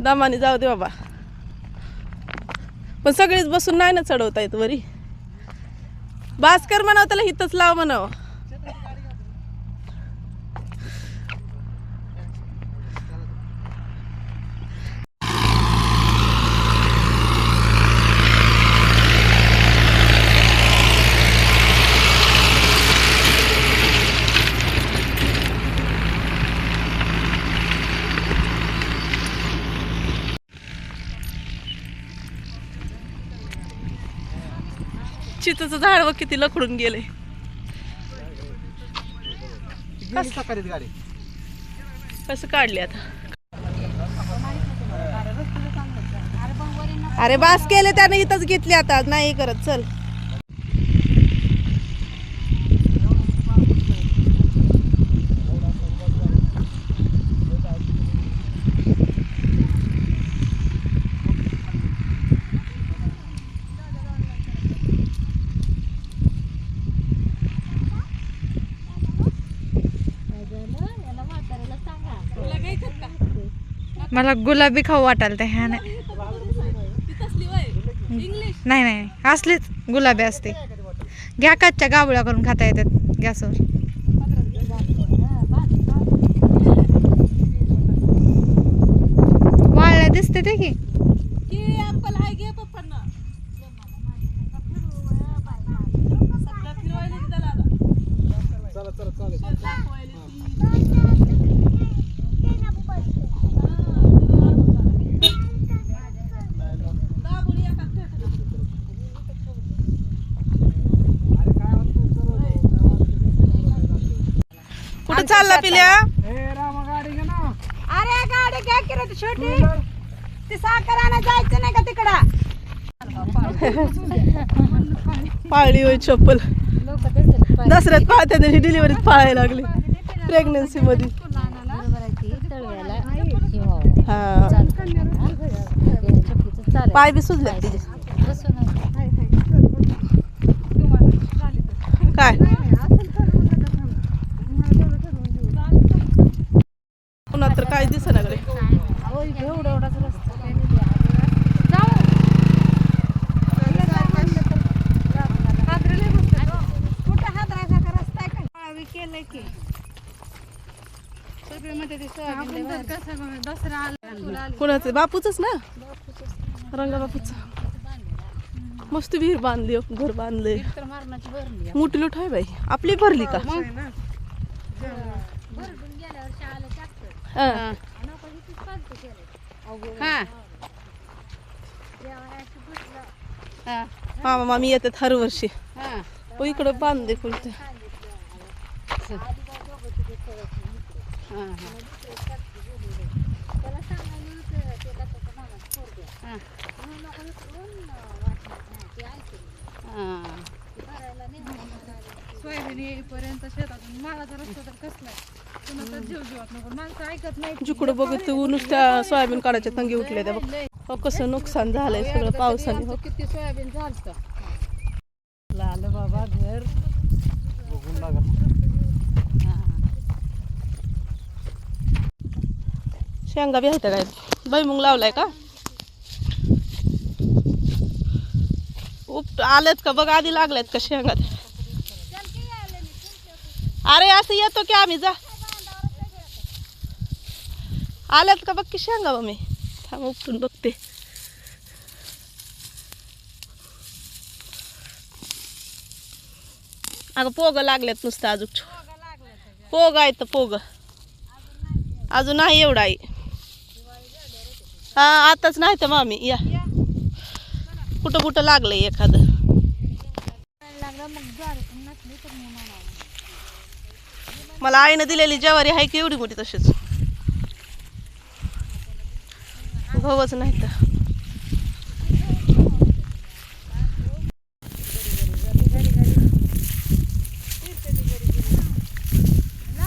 दामाने जाऊ दे बाबा, पण सगळीच बसून नाही ना चढवता येत वरी. भास्कर म्हणावं त्याला हिथंच लाव म्हणावं. चितूचं झाड व किती लखडून गेले. कसं काढले आता. अरे बास केले त्याने, इथंच घेतली आता नाही करत. चल मला गुलाबी खाऊ वाटाल ते. ह्या नाही नाही असलीच गुलाबी असते. घ्या कच्च्या गावळ्या करून खाता येतात गॅसवर. वाळल्या दिसते ते की. कुठं चालला पिल्या. अरे गाडी घ्या की रे छोटी. ती साखर आणा जायचं नाही का तिकडं. पाळली होय चप्पल. दसऱ्यात पाळते त्याची डिलिव्हरीत पाळायला लागली प्रेग्नन्सी मध्ये. हा पाय बी सुजले तिचे. काय पुन्हा तर काय दिसेना कडे. कोणाचं बापूच ना, रंगा बापूच. मस्त विहीर बांधली, घर बांधले. मोठी लोट आहे बाई. आपली भरली का. मामा मामी येतात हर वर्षी. इकडं बांधले कोणतं. सोयाबीन येईपर्यंत शेतातून माळाचा रस्ता तर कसलाय. कुणाचा जीव जीवात नको. माणसं ऐकत नाही. जिकडं बघत नुसत्या सोयाबीन काढायच्या तंगी उठल्या त्या बघ. हो कसं नुकसान झालंय सगळं पावसाने. हो किती सोयाबीन झालं लाल बाबा घर. शेंगा बी आहेत काय. भुईमुग लावलाय का. आलेत का बघ. आधी लागल्यात का शेंगा. अरे असं येतो की आम्ही. जा आल्यात का बघ की शेंगा. मी थांब उपटून बघते. अगं पोग लागल्यात नुसतं. अजून पोग आहे तर पोग अजून नाही एवढा आहे. हा आताच नाही तर मामी या. कुठं कुठं लागलंय एखादं. मला आईनं दिलेली ज्वारी आहे की एवढी मोठी तशीच. गव्हाच नाही तर.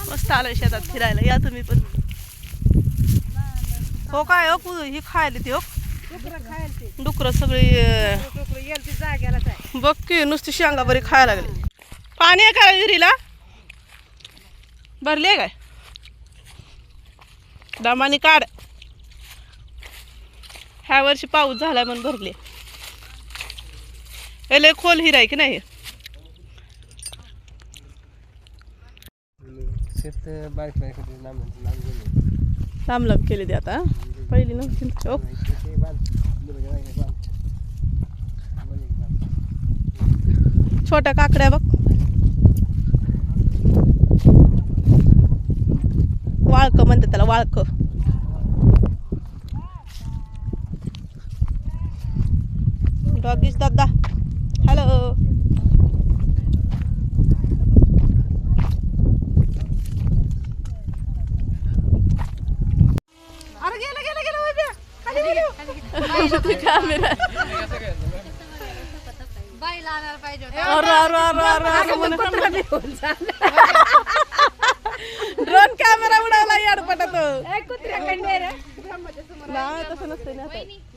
मस्त आलोय शेतात फिरायला. या तुम्ही पण. हो काय हो ही खायला ती. हो डुकरं सगळी बघ की नुसती शेंगा बरी खायला लागली. पाणी आहे का विहिरीला. भरली आहे काय. दामानी काढ. ह्या वर्षी पाऊस झालाय म्हणून भरले. लय खोल हिरा आहे की नाही. शेत बारीक बारीक लांब लांब केले ते आता पहिली नव्हती. छोट्या काकड्या बघ, वाळक म्हणते त्याला, वाळक. डॉगीज दादा हॅलो. अरे गेला गेला गेला उद्या. खाली गेलो. कॅमेरा. बाईला आणायला पाहिजे ड्रोन कॅमेरा उडावला याडपटात. नाही तसं नसतं ना.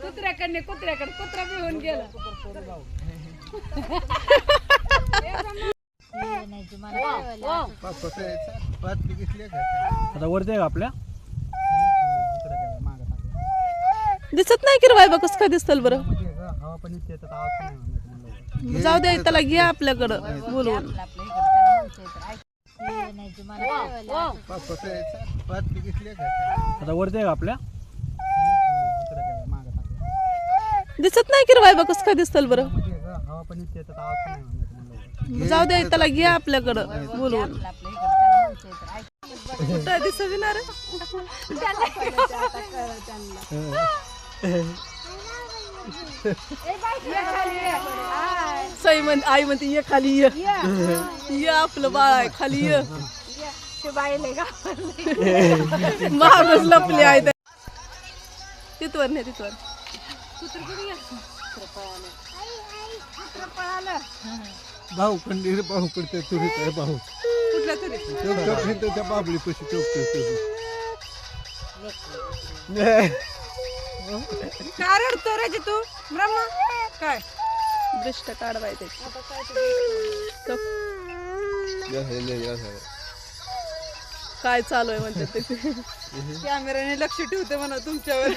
कुत्र्याकडे कुत्रा पिऊन गेला. आता वरती आहे आपल्या दिसत नाही की रे बाबा, कसं काय दिसतं बरं. हवा पण येते जाऊ दे, त्याला घ्या आपल्याकडं बोलवून. आता वरती आहे आपल्या दिसत नाही की रे बाबा, कसं काय दिसतं बरं. हवा पण येते जाऊ दे, त्याला घ्या आपल्याकडं बोलवून. कुठं दिसणार सई म्हण, आई म्हणते ये खाली ये आपलं बाळ आहे खाली ये. महागच लपले आहे तिथवर नाही तिथवर. भाऊ खंडीर भाऊ पडते तुरी काय भाऊ कुठल्या तरी त्या बाबळी पशी काय रडतो रे तू ब्रह्मा. काय दृष्ट काढवाय त्याची. काय चालू आहे म्हणते ते. कॅमेराने लक्ष ठेवते म्हणा तुमच्यावर.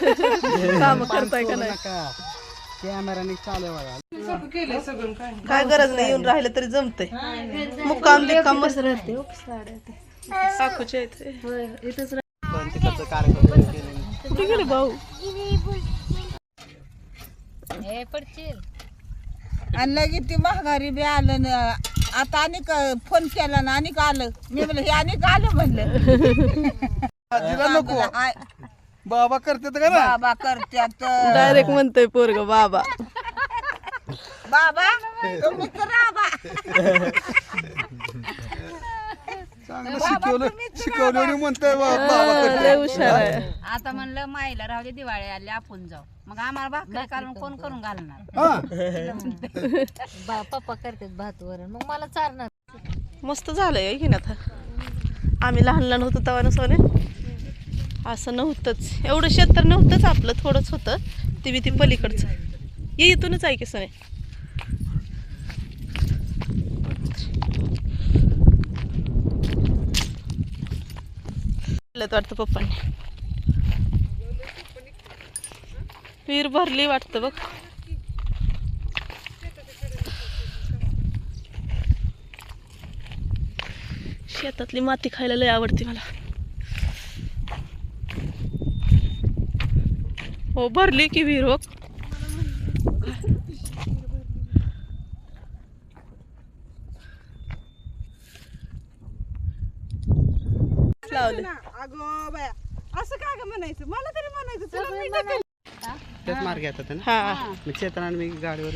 काम करताय का नाही. कॅमेराने चालू आहे बघा. काय गरज नाही, येऊन राहिलं तरी जमते. मुक्काम बिक्काम मस्त राहते. साखूच्या इथे कुठे गेले भाऊ. आणि लगेच ती महागारी बी आलं ना. आता आणि फोन केला ना आणि आलं. मी म्हणलं हे आणि आलं म्हणलं. नको बाबा करतात का ना. बाबा करत्यात. डायरेक्ट म्हणतोय पोरग बाबा. बाबा तुम्ही तर बाबा. चांगलं शिकवलं म्हणतोय बाबा. लय हुशार आहे. आता म्हणलं माईला राहू दे, दिवाळी आली आपण जाऊ. मग आम्हाला भाकरी काढून कोण करून घालणार. पप्पा करतात भात वरण, मग मला चालणार. मस्त झालंय की ना. आम्ही लहान लहान होतो तेव्हा सोने असं नव्हतंच. एवढं शेत तर नव्हतंच आपलं, थोडंच होतं. ती बी ती पलीकडचं ये इथूनच आहे की सोने. वाटतं पप्पांनी विहीर भरली वाटतं बघ. शेतातली माती खायला लय आवडते मला. हो भरली की विहीर हो. अगो बाया असं काय ग म्हणायचं. मला तरी म्हणायचं तेच मार्ग येतात ना. हा मग चेतनाने मी गाडीवर